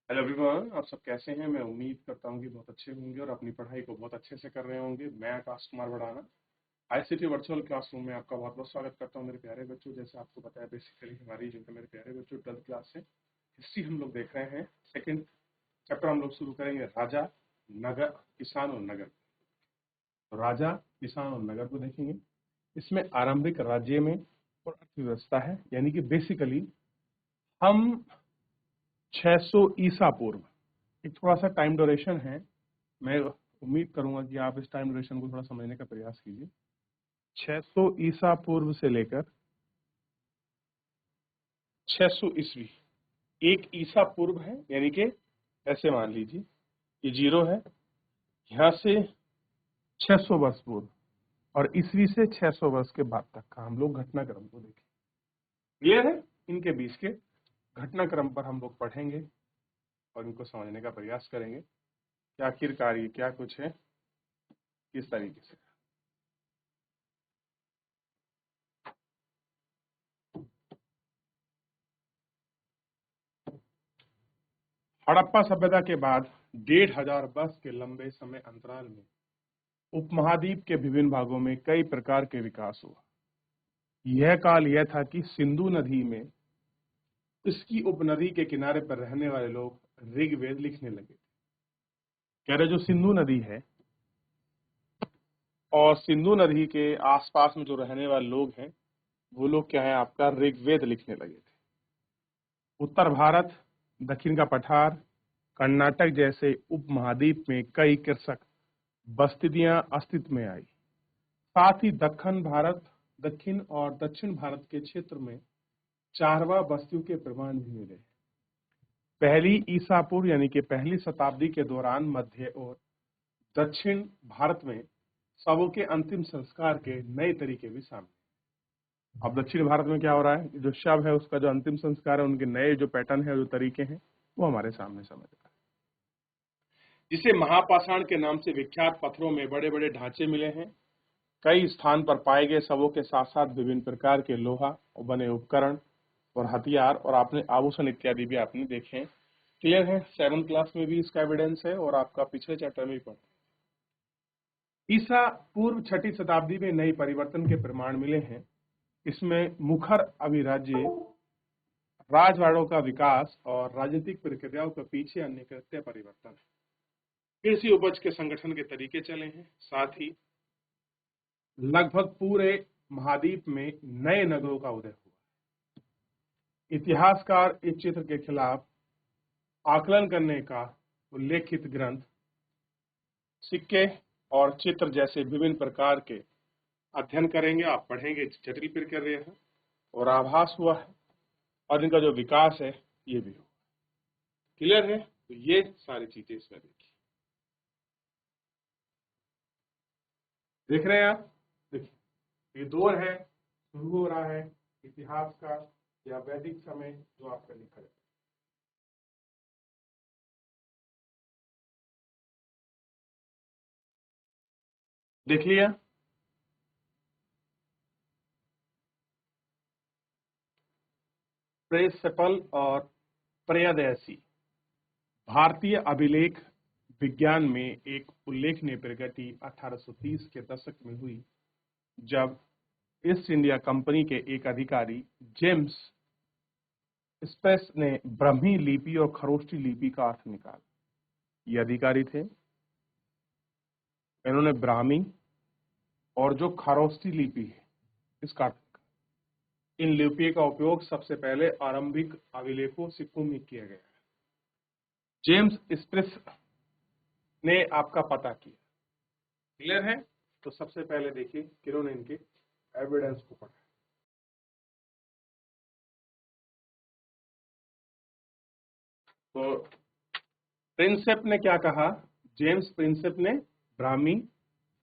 Hello everyone, आप सब कैसे हैं। मैं उम्मीद करता हूं कि बहुत अच्छे होंगे और अपनी पढ़ाई को बहुत अच्छे से कर रहे होंगे। मैं Akash Kumar Bhadana ICT virtual classroom में आपका बहुत बहुत स्वागत करता हूं मेरे प्यारे बच्चों। जैसे आपको बताया, बेसिकली हमारी जो है मेरे प्यारे बच्चों 12th क्लास से हिस्ट्री हम लोग देख रहे हैं। सेकंड चैप्टर हम लोग शुरू करेंगे राजा, नगर, किसान और नगर। तो राजा, किसान और नगर को देखेंगे। इसमें आरंभिक राज्य में और अर्थव्यवस्था है, यानी कि बेसिकली हम 600 ईसा पूर्व, एक थोड़ा सा टाइम ड्यूरेशन है। मैं उम्मीद करूंगा कि आप इस टाइम ड्यूरेशन को थोड़ा समझने का प्रयास कीजिए। 600 ईसा पूर्व से लेकर 600 ईस्वी, एक ईसा पूर्व है, यानी कि ऐसे मान लीजिए ये जीरो है, यहां से 600 वर्ष पूर्व और ईस्वी से 600 वर्ष के बाद तक का हम लोग घटनाक्रम को देखें। क्लियर है? इनके बीच के घटनाक्रम पर हम लोग पढ़ेंगे और इनको समझने का प्रयास करेंगे कि आखिरकार ये क्या कुछ है, किस तरीके से। हड़प्पा सभ्यता के बाद 1500 वर्ष के लंबे समय अंतराल में उपमहाद्वीप के विभिन्न भागों में कई प्रकार के विकास हुआ। यह काल यह था कि सिंधु नदी में इसकी उपनदी के किनारे पर रहने वाले लोग ऋग्वेद लिखने लगे। कह रहे जो सिंधु नदी है और सिंधु नदी के आसपास में जो रहने वाले लोग हैं, वो लोग क्या है, आपका ऋग्वेद लिखने लगे थे। उत्तर भारत, दक्षिण का पठार, कर्नाटक जैसे उपमहाद्वीप में कई कृषक बस्तियां अस्तित्व में आई। साथ ही दक्षिण और दक्षिण भारत के क्षेत्र में चारवा बस्तियों के प्रमाण भी मिले। पहली ईसा पूर्व यानी कि पहली शताब्दी के दौरान मध्य और दक्षिण भारत में शवों के अंतिम संस्कार के नए तरीके भी सामने। अब दक्षिण भारत में क्या हो रहा है, जो शव है उसका जो अंतिम संस्कार है, उनके नए जो पैटर्न है, जो तरीके हैं, वो हमारे सामने समझ रहा है। जिसे महापाषाण के नाम से विख्यात पत्थरों में बड़े बड़े ढांचे मिले हैं। कई स्थान पर पाए गए शवों के साथ साथ विभिन्न प्रकार के लोहा और बने उपकरण और हथियार और आपने आभूषण इत्यादि भी आपने देखे हैं। क्लियर है? 7th क्लास में भी इसका एविडेंस है और आपका पिछले चैप्टर में भी पढ़ा। ईसा पूर्व 6ठी शताब्दी में नए परिवर्तन के प्रमाण मिले हैं। इसमें मुखर अभिराज्य, राजवाड़ों का विकास और राजनीतिक प्रक्रियाओं के पीछे अन्य कृत्य परिवर्तन है। कृषि उपज के संगठन के तरीके चले हैं। साथ ही लगभग पूरे महाद्वीप में नए नगरों का उदय हुआ। इतिहासकार इस चित्र के खिलाफ आकलन करने का उल्लेखित ग्रंथ, सिक्के और चित्र जैसे विभिन्न प्रकार के अध्ययन करेंगे। आप पढ़ेंगे जटिल प्रक्रिया है और आभास हुआ है और इनका जो विकास है ये भी हुआ। क्लियर है? तो ये सारी चीजें इसमें देखिए, देख रहे हैं आप? देखिए, ये दौर है, शुरू हो रहा है इतिहास का या वैदिक समय जो आपका लिखा है। देख लिया? प्रेसपल और प्रयादयसी भारतीय अभिलेख विज्ञान में एक उल्लेखनीय प्रगति 1830 के दशक में हुई, जब ईस्ट इंडिया कंपनी के एक अधिकारी जेम्स स्पेस ने ब्राह्मी लिपि और खरोष्टी लिपि का अर्थ निकाला। ये अधिकारी थे, इन्होंने ब्राह्मी और जो खरोष्टी लिपि है इसका अर्थ निकाला। इन लिपियों का उपयोग सबसे पहले आरंभिक अभिलेखों सिक्कों में किया गया है। जेम्स स्पेस ने आपका पता किया। क्लियर है? तो सबसे पहले देखिए किन्होंने इनके एविडेंस को पढ़ा। तो प्रिंसेप ने क्या कहा, जेम्स प्रिंसेप ने ब्राह्मी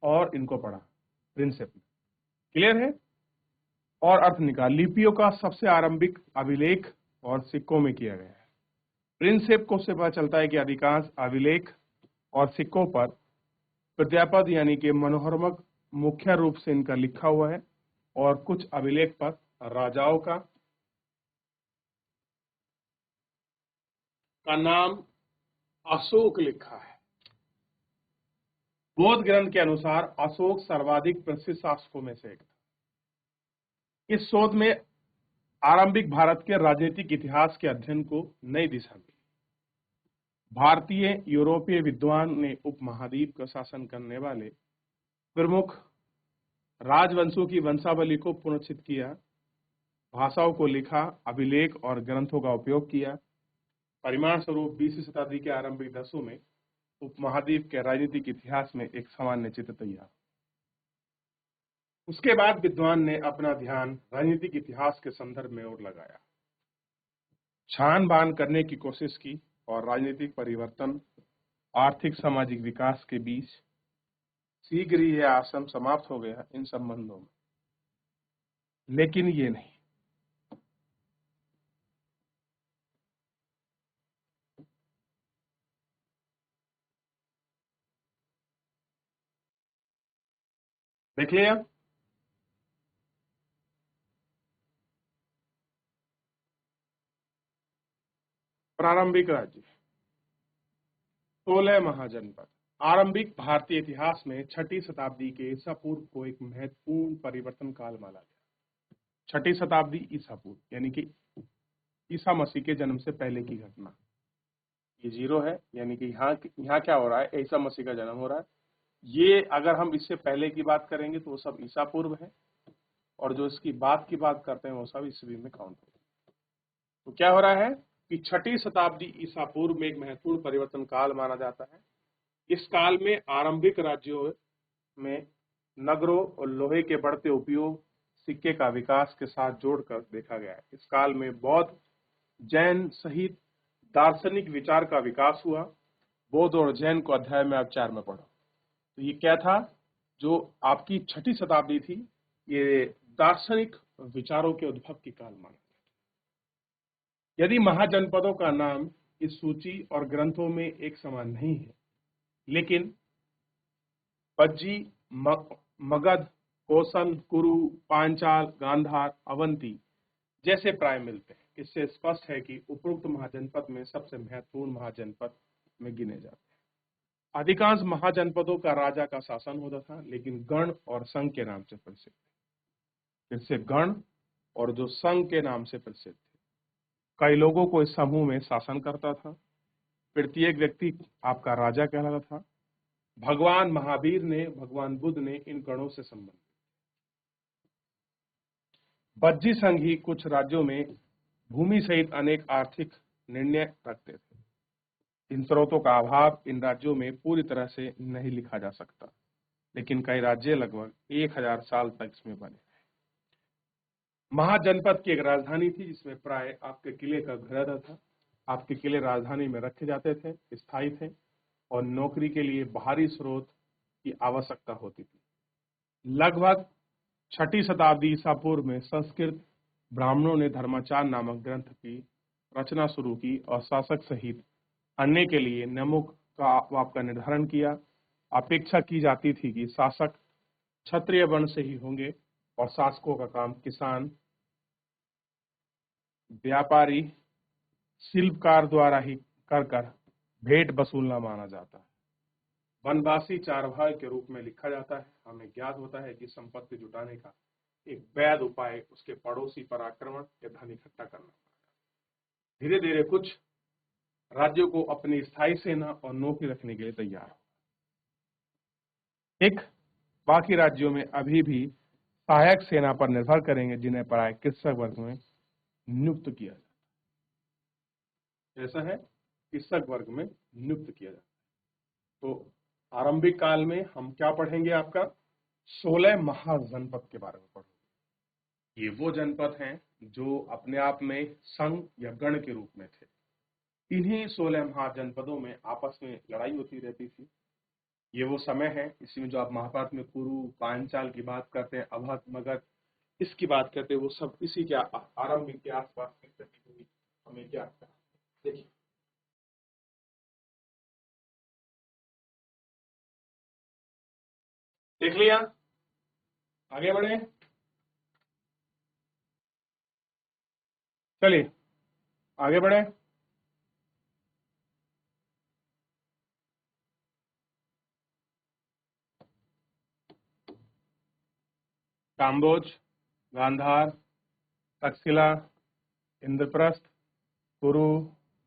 और इनको पढ़ा, प्रिंसेप ने। क्लियर है? और अर्थ निकाल। लिपियों का सबसे आरंभिक अभिलेख और सिक्कों में किया गया है। प्रिंसेप को से पता चलता है कि अधिकांश अभिलेख और सिक्कों पर प्रत्यापद यानी कि मनोहरमक मुख्य रूप से इनका लिखा हुआ है और कुछ अभिलेख पर राजाओं का नाम अशोक लिखा है। बौद्ध ग्रंथ के अनुसार अशोक सर्वाधिक प्रसिद्ध शासकों में से एक था। इस शोध में आरंभिक भारत के राजनीतिक इतिहास के अध्ययन को नई दिशा मिली। भारतीय यूरोपीय विद्वान ने उपमहाद्वीप का शासन करने वाले प्रमुख राजवंशों की वंशावली को पुनर्स्थित किया, भाषाओं को लिखा, अभिलेख और ग्रंथों का उपयोग किया। परिणाम स्वरूप 20वीं शताब्दी के आरंभिक दशकों में उपमहाद्वीप के राजनीतिक इतिहास में एक सामान्य चित्र तैयार। उसके बाद विद्वान ने अपना ध्यान राजनीतिक इतिहास के संदर्भ में और लगाया, छान-बान करने की कोशिश की और राजनीतिक परिवर्तन, आर्थिक सामाजिक विकास के बीच शीघ्र ही यह आश्रम समाप्त हो गया इन संबंधों में। लेकिन ये नहीं, देख लिया। प्रारंभिक राज्य 16 महाजनपद। आरंभिक भारतीय इतिहास में छठी शताब्दी के ईसा पूर्व को एक महत्वपूर्ण परिवर्तन काल माना गया। छठी शताब्दी ईसा पूर्व यानी कि ईसा मसीह के जन्म से पहले की घटना। ये 0 है, यानी कि यहाँ क्या हो रहा है, ईसा मसीह का जन्म हो रहा है। ये अगर हम इससे पहले की बात करेंगे तो वो सब ईसा पूर्व है, और जो इसकी बाद की बात करते हैं वो सब ईस्वी में काउंट होगा। तो क्या हो रहा है कि छठी शताब्दी ईसा पूर्व में एक महत्वपूर्ण परिवर्तन काल माना जाता है। इस काल में आरंभिक राज्यों में नगरों और लोहे के बढ़ते उपयोग, सिक्के का विकास के साथ जोड़कर देखा गया है। इस काल में बौद्ध, जैन सहित दार्शनिक विचार का विकास हुआ। बौद्ध और जैन को अध्याय में आप 4 में पढ़ो। तो ये क्या था, जो आपकी छठी शताब्दी थी, ये दार्शनिक विचारों के उद्भव की काल माना। यदि महाजनपदों का नाम इस सूची और ग्रंथों में एक समान नहीं है, लेकिन पज्जी, मगध, कोसन, कुरु, पांचाल, गांधार, अवंती जैसे प्राय मिलते हैं, इससे स्पष्ट है कि उपरोक्त महाजनपद में सबसे महत्वपूर्ण महाजनपद में गिने जाते हैं। अधिकांश महाजनपदों का राजा का शासन होता था, लेकिन गण और संघ के नाम से प्रसिद्ध थे। फिर से गण और जो संघ के नाम से प्रसिद्ध थे। कई लोगों को इस समूह में शासन करता था। प्रत्येक व्यक्ति आपका राजा कहलाता था। भगवान महावीर ने, भगवान बुद्ध ने इन गणों से संबंध। बज्जी संघ ही कुछ राज्यों में भूमि सहित अनेक आर्थिक निर्णय रखते थे। इन स्रोतों का अभाव इन राज्यों में पूरी तरह से नहीं लिखा जा सकता, लेकिन कई राज्य लगभग 1000 साल तक इसमें बने। महाजनपद की एक राजधानी थी, जिसमें प्राय आपके किले का घर रहता था। आपके किले राजधानी में रखे जाते थे, स्थायी थे, और नौकरी के लिए बाहरी स्रोत की आवश्यकता होती थी। लगभग छठी शताब्दी ईसा पूर्व में संस्कृत ब्राह्मणों ने धर्माचार नामक ग्रंथ की रचना शुरू की और शासक सहित अन्य के लिए नियमों का आपका निर्धारण किया। अपेक्षा की जाती थी कि शासक क्षत्रिय वर्ण से ही होंगे और शासकों का काम किसान, व्यापारी, शिल्पकार द्वारा ही कर भेंट वसूलना माना जाता है। वनवासी चारवाह के रूप में लिखा जाता है। हमें ज्ञात होता है कि संपत्ति जुटाने का एक वैध उपाय उसके पड़ोसी पर आक्रमण या धन इकट्ठा करना। धीरे धीरे कुछ राज्यों को अपनी स्थायी सेना और नौकरी रखने के लिए तैयार हो। एक बाकी राज्यों में अभी भी सहायक सेना पर निर्भर करेंगे, जिन्हें प्राय कृषक वर्ग में नियुक्त किया जाता है। ऐसा है, कृषक वर्ग में नियुक्त किया जाता है। तो आरंभिक काल में हम क्या पढ़ेंगे, आपका 16 महाजनपद के बारे में पढ़ेंगे। ये वो जनपद हैं जो अपने आप में संघ या गण के रूप में थे। इन्हीं 16 महाजनपदों में आपस में लड़ाई होती रहती थी। ये वो समय है, इसमें जो आप महाभारत में कुरु, पांचाल की बात करते हैं, अवध, मगध, इसकी बात करते हैं, वो सब इसी के आरंभिक के आसपास की स्थिति हुई। हमें क्या देखिए, देख लिया, आगे बढ़े, चलिए आगे बढ़े। काम्बोज, गांधार, तक्षशिला, इंद्रप्रस्थ, कुरु,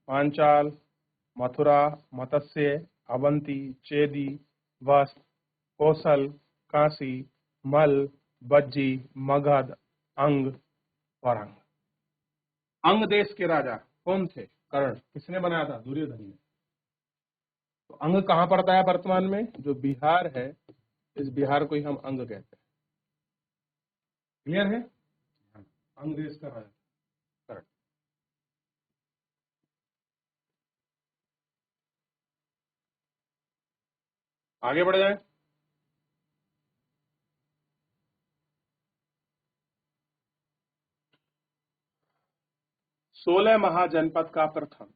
पांचाल, मथुरा, मत्स्य, अवंती, चेदी, वस्त, कौशल, काशी, मल, बज्जी, मगध, अंग और अंग। अंग देश के राजा कौन थे? कर्ण। किसने बनाया था? दुर्योधन ने। तो अंग कहां पड़ता है वर्तमान में? जो बिहार है, इस बिहार को ही हम अंग कहते हैं। क्लियर है? अंग देश का राजा कर्ण। आगे बढ़ जाए। सोलह महाजनपद का प्रथम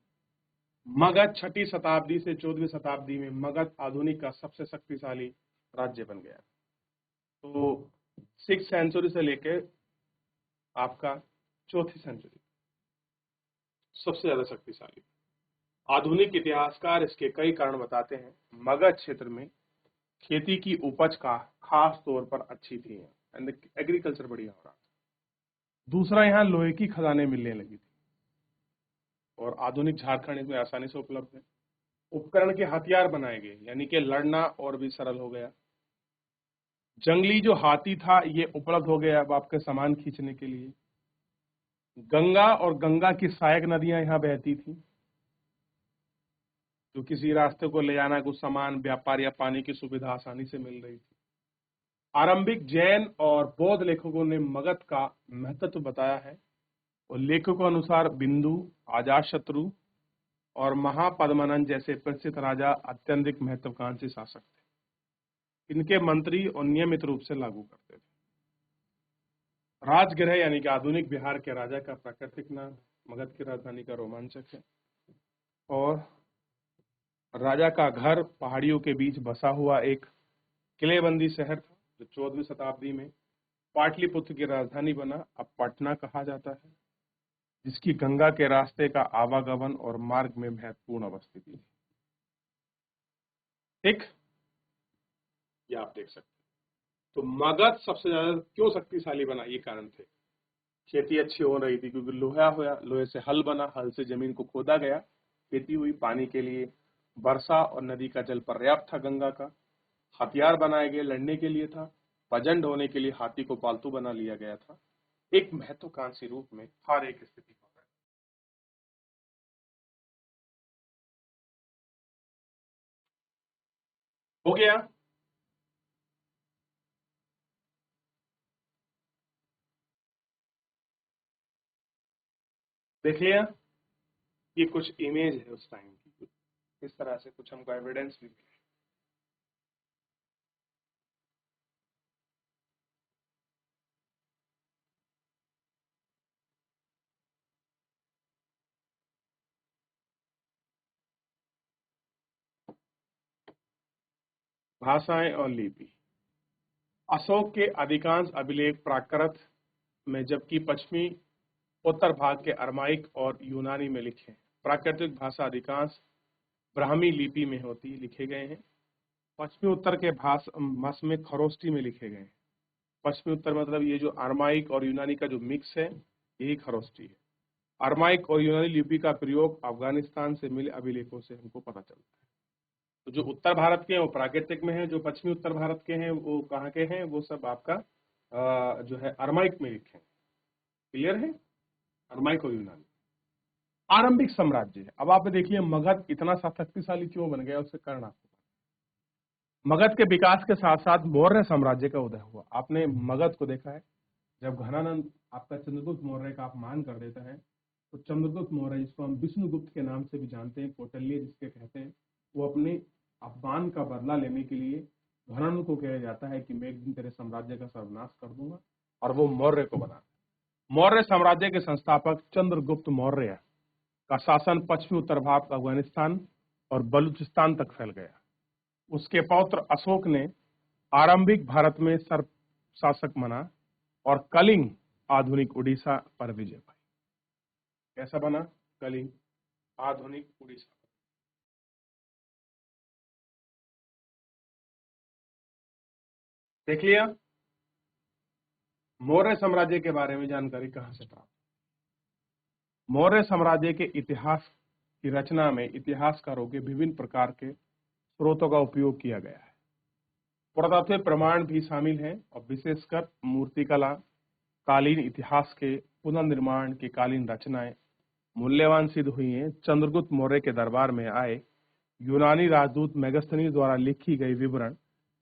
मगध 6वीं शताब्दी से 14वीं शताब्दी में मगध आधुनिक का सबसे शक्तिशाली राज्य बन गया। तो 6th सेंचुरी से लेके आपका 4th सेंचुरी सबसे ज्यादा शक्तिशाली। आधुनिक इतिहासकार इसके कई कारण बताते हैं। मगध क्षेत्र में खेती की उपज का खास तौर पर अच्छी थी एंड एग्रीकल्चर बढ़िया हो रहा था। दूसरा, यहाँ लोहे की खदानें मिलने लगी थी और आधुनिक झारखंड इसमें आसानी से उपलब्ध है। उपकरण के हथियार बनाए गए, यानी कि लड़ना और भी सरल हो गया। जंगली जो हाथी था ये उपलब्ध हो गया अब आपके सामान खींचने के लिए। गंगा और गंगा की सहायक नदियां यहाँ बहती थी, जो किसी रास्ते को ले जाना, कुछ सामान, व्यापार या पानी की सुविधा आसानी से मिल रही थी। आरंभिक जैन और बौद्ध लेखकों ने मगध का महत्व बताया है और लेखकों अनुसार बिंदु, अजातशत्रु और महापद्मनंद जैसे प्रसिद्ध राजा अत्यधिक महत्वाकांक्षी शासक थे। इनके मंत्री और नियमित रूप से लागू करते थे। राजगृह यानी कि आधुनिक बिहार के राजा का प्राकृतिक नाम, मगध की राजधानी का रोमांचक है। और राजा का घर पहाड़ियों के बीच बसा हुआ एक किलेबंदी शहर था, जो 14वीं शताब्दी में पाटलिपुत्र की राजधानी बना, अब पटना कहा जाता है, जिसकी गंगा के रास्ते का आवागमन और मार्ग में महत्वपूर्ण अवस्थिति थी। ठीक, ये आप देख सकते हैं। तो मगध सबसे ज्यादा क्यों शक्तिशाली बना? ये कारण थे। खेती अच्छी हो रही थी क्योंकि लोहा हुआ, लोहे से हल बना, हल से जमीन को खोदा गया, खेती हुई, पानी के लिए वर्षा और नदी का जल पर्याप्त था गंगा का। हथियार बनाए गए, लड़ने के लिए था। वजन ढोने के लिए हाथी को पालतू बना लिया गया था। एक महत्वाकांक्षी रूप में हर एक स्थिति हो गया। देख लिया, ये कुछ इमेज है उस टाइम की, इस तरह से कुछ हमको एविडेंस भी मिले। भाषाएं और लिपि। अशोक के अधिकांश अभिलेख प्राकृत में, जबकि पश्चिमी उत्तर भाग के अरमाइक और यूनानी में लिखे। प्राकृतिक भाषा अधिकांश ब्राह्मी लिपि में होती लिखे गए हैं। पश्चिमी उत्तर के भाषा में खरोष्टी में लिखे गए हैं। पश्चिमी उत्तर मतलब ये जो अरमाइक और यूनानी का जो मिक्स है, यही खरोष्टी है। अरमाइक और यूनानी लिपि का प्रयोग अफगानिस्तान से मिले अभिलेखों से हमको पता चलता है। तो जो उत्तर भारत के हैं वो प्राकृतिक में है, जो पश्चिमी उत्तर भारत के हैं वो कहाँ के हैं? वो सब आपका जो है अरमाइक में लिखे हैं। क्लियर है? अरमाइक और यूनानी। आरंभिक साम्राज्य है। अब आप देखिए मगध इतना शक्तिशाली क्यों बन गया, उसके कारण आपको मगध के विकास के साथ साथ मौर्य साम्राज्य का उदय हुआ। आपने मगध को देखा है, जब घनानंद आपका चंद्रगुप्त मौर्य का अपमान कर देता है, तो चंद्रगुप्त मौर्य, जिसको हम विष्णुगुप्त के नाम से भी जानते हैं, कौटिल्य जिसके कहते हैं, वो अपने अपमान का बदला लेने के लिए घनानंद को कहा जाता है कि मैं एक दिन तेरे साम्राज्य का सर्वनाश कर दूंगा, और वो मौर्य को बना। मौर्य साम्राज्य के संस्थापक चंद्रगुप्त मौर्य का शासन पश्चिमी उत्तर भारत, अफगानिस्तान और बलूचिस्तान तक फैल गया। उसके पौत्र अशोक ने आरंभिक भारत में सर्व शासक बना और कलिंग, आधुनिक उड़ीसा पर विजय पाई। कैसा बना कलिंग? आधुनिक उड़ीसा। देख लिया। मौर्य साम्राज्य के बारे में जानकारी कहां से प्राप्त? मौर्य साम्राज्य के इतिहास की रचना में इतिहासकारों के विभिन्न प्रकार के स्रोतों का उपयोग किया गया है। पुरातात्विक प्रमाण भी शामिल हैं और विशेषकर मूर्तिकला, कालीन इतिहास के पुनर्निर्माण की कालीन रचनाएं मूल्यवान सिद्ध हुई हैं। चंद्रगुप्त मौर्य के दरबार में आए यूनानी राजदूत मेगस्थनीज द्वारा लिखी गई विवरण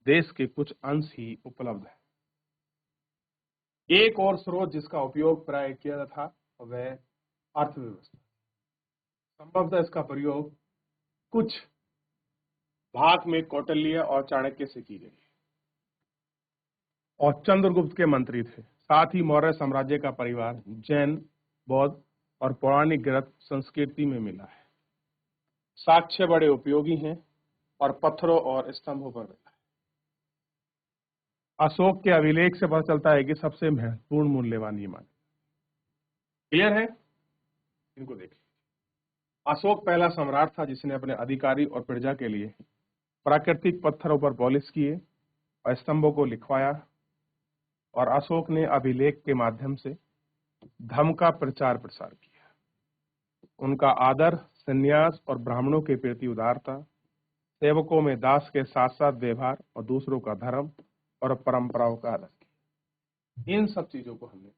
देश के कुछ अंश ही उपलब्ध है। एक और स्रोत जिसका उपयोग प्राय किया था वह अर्थव्यवस्था। संभवतः इसका प्रयोग कुछ भाग में कौटिल्य और चाणक्य से की गई और चंद्रगुप्त के मंत्री थे। साथ ही मौर्य साम्राज्य का परिवार जैन, बौद्ध और पौराणिक ग्रंथ संस्कृति में मिला है। साक्ष्य बड़े उपयोगी हैं और पत्थरों और स्तंभों पर मिला है। अशोक के अभिलेख से पता चलता है कि सबसे महत्वपूर्ण मूल्यवान ये मान। क्लियर है? इनको देखिए। अशोक पहला सम्राट था जिसने अपने अधिकारी और प्रजा के लिए प्राकृतिक पत्थरों पर पॉलिश किए और स्तंभों को लिखवाया, और अशोक ने अभिलेख के माध्यम से धर्म का प्रचार प्रसार किया। उनका आदर, संन्यास और ब्राह्मणों के प्रति उदारता, सेवकों में दास के साथ साथ व्यवहार और दूसरों का धर्म और परंपराओं का आदर किया। इन सब चीजों को हमने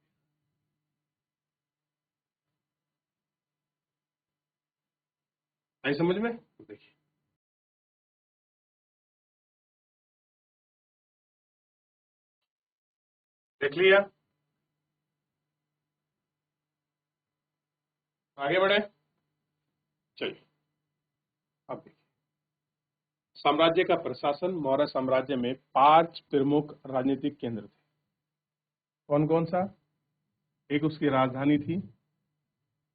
आई समझ में? देखिए, देख लिया, आगे बढ़े। चलिए अब देखिए, साम्राज्य का प्रशासन। मौर्य साम्राज्य में 5 प्रमुख राजनीतिक केंद्र थे। कौन कौन सा? एक उसकी राजधानी थी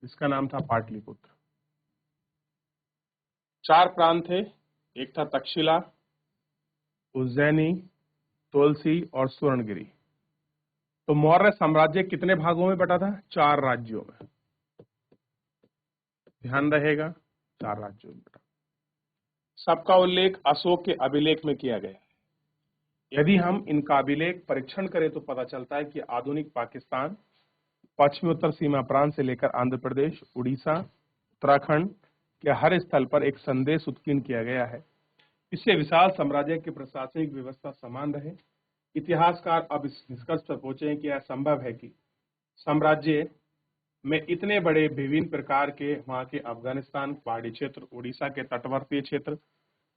जिसका नाम था पाटलिपुत्र। 4 प्रांत थे, एक था तक्षशिला, उज्जैनी, तुलसी और स्वर्णगिरी। तो मौर्य साम्राज्य कितने भागों में बटा था? 4 राज्यों में। ध्यान रहेगा, 4 राज्यों में बटा। सबका उल्लेख अशोक के अभिलेख में किया गया है। यदि हम इनका अभिलेख परीक्षण करें तो पता चलता है कि आधुनिक पाकिस्तान, पश्चिमी उत्तर सीमा प्रांत से लेकर आंध्र प्रदेश, उड़ीसा, उत्तराखंड के हर स्थल पर एक संदेश उत्कीर्ण किया गया है। इससे विशाल साम्राज्य की प्रशासनिक व्यवस्था समान रहे। इतिहासकार अब इस निष्कर्ष पर पहुंचे हैं कि यह संभव है कि साम्राज्य में इतने बड़े विभिन्न प्रकार के, वहां के अफगानिस्तान, पहाड़ी क्षेत्र, उड़ीसा के तटवर्ती क्षेत्र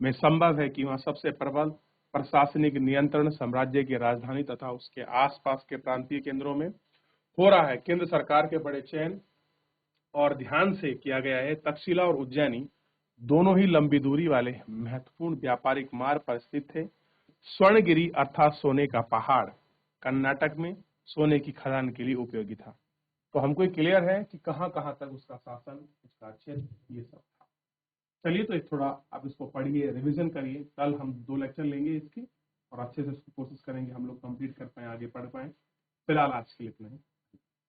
में संभव है कि वहां सबसे प्रबल प्रशासनिक नियंत्रण साम्राज्य की राजधानी तथा उसके आसपास के प्रांतीय केंद्रों में हो रहा है। केंद्र सरकार के बड़े चयन और ध्यान से किया गया है। तक्षशिला और उज्जैनी दोनों ही लंबी दूरी वाले महत्वपूर्ण व्यापारिक मार्ग पर स्थित थे। स्वर्णगिरी अर्थात सोने का पहाड़ कर्नाटक में सोने की खदान के लिए उपयोगी था। तो हमको क्लियर है कि कहां कहां तक उसका शासन, उसका क्षेत्र, ये सब था। चलिए तो एक थोड़ा आप इसको पढ़िए, रिवीजन करिए। कल हम 2 लेक्चर लेंगे इसकी और अच्छे से इसको कोशिश करेंगे हम लोग कंप्लीट कर पाए, आगे पढ़ पाए। फिलहाल आज के लिए इतना ही।